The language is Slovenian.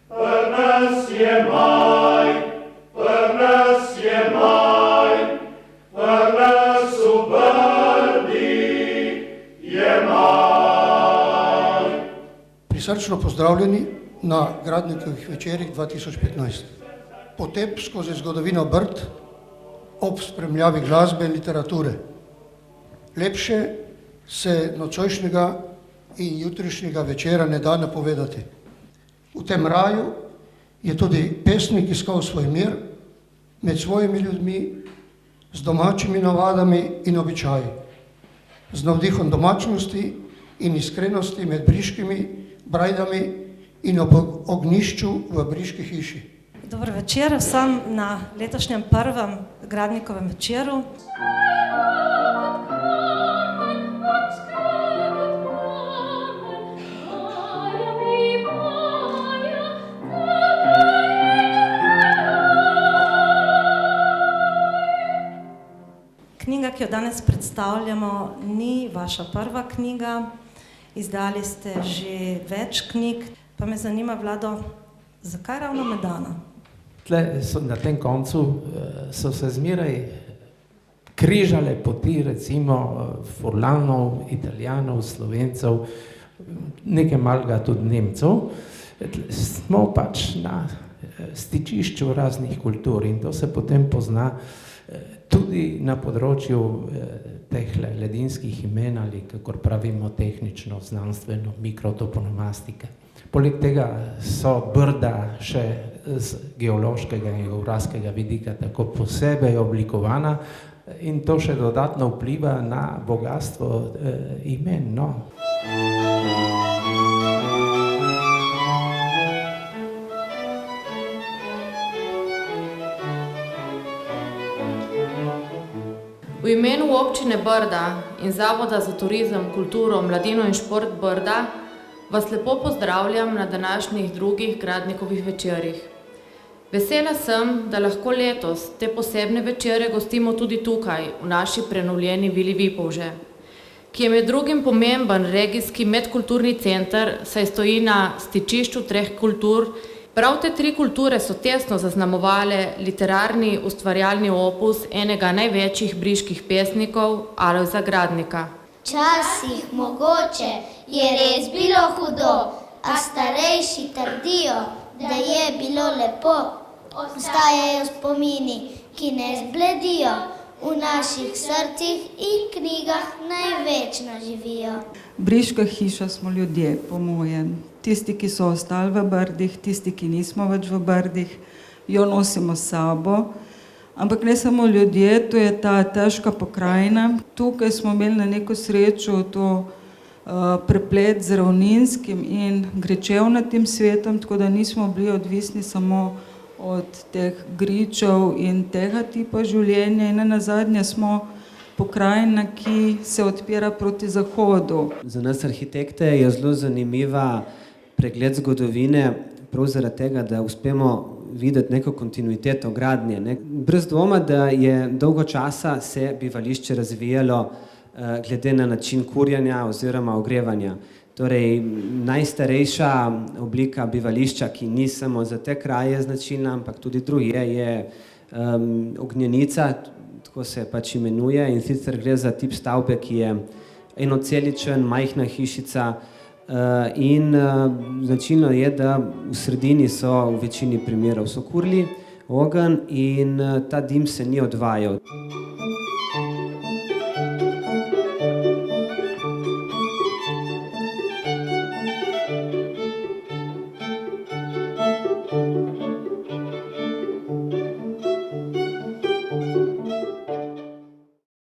Prnas je maj, prnas je maj, prnas v Brdih je maj. Prisrčno pozdravljeni na Gradnikovih večerih 2015. Potep skozi zgodovino Brd ob spremljavi glasbe in literature. Lepše se nocojšnjega in jutrišnjega večera ne da napovedati. V tem raju je tudi pesnik iskal svoj mir med svojimi ljudmi, z domačimi navadami in običaji, z navdihom domačnosti in iskrenosti med briškimi brajdami in ob ognjišču v briški hiši. Dober večer vsem na letošnjem prvem Gradnikovem večeru. Knjiga, ki jo danes predstavljamo, ni vaša prva knjiga. Izdali ste že več knjig, pa me zanima, Vlado, zakaj ravno Medana? Na tem koncu so se zmeraj križale poti, recimo Furlanov, Italijanov, Slovencev, nekaj malega tudi Nemcev. Smo pač na stičišču raznih kultur in to se potem pozna tudi na področju teh ledinskih imen ali, kakor pravimo tehnično, znanstveno, mikrotoponomastike. Poleg tega so Brda še z geološkega in geografskega vidika tako posebej oblikovana in to še dodatno vpliva na bogatstvo imen. V imenu občine Brda in Zavoda za turizem, kulturo, mladino in šport Brda vas lepo pozdravljam na današnjih drugih Gradnikovih večerih. Vesela sem, da lahko letos te posebne večere gostimo tudi tukaj, v naši prenovljeni Vili Vipavže, ki je med drugim pomemben regijski medkulturni center, saj stoji na stičišču treh kultur. Prav te tri kulture so tesno zaznamovale literarni ustvarjalni opus enega največjih briških pesnikov, Alojza Gradnika. Včasih mogoče je res bilo hudo, a starejši trdijo, da je bilo lepo. Ostajajo spomini, ki ne zbledijo, v naših srcih in knjigah največno živijo. Briška hiša smo ljudje, po mojem. Tisti, ki so ostali v Brdih, tisti, ki nismo več v Brdih, jo nosimo s sabo. Ampak ne samo ljudje, to je ta težka pokrajina. Tukaj smo imeli na neko srečo to preplet z ravninskim in grečevnatim svetom, tako da nismo bili odvisni samo od teh gričev in tega tipa življenja. In nazadnje smo pokrajina, ki se odpira proti zahodu. Za nas arhitekte je zelo zanimiva pregled zgodovine, prav zaradi tega, da uspemo videti neko kontinuiteto gradnje. Brez dvoma, da je dolgo časa se bivališče razvijalo glede na način kurjenja oziroma ogrevanja. Torej, najstarejša oblika bivališča, ki ni samo za te kraje značilna, ampak tudi drugje, je ognjenica, tako se pač imenuje, in sicer gre za tip stavbe, ki je enoceličen, majhna hišica in značilno je, da v sredini so v večini primerov so kurili ogenj in ta dim se ni odvajal.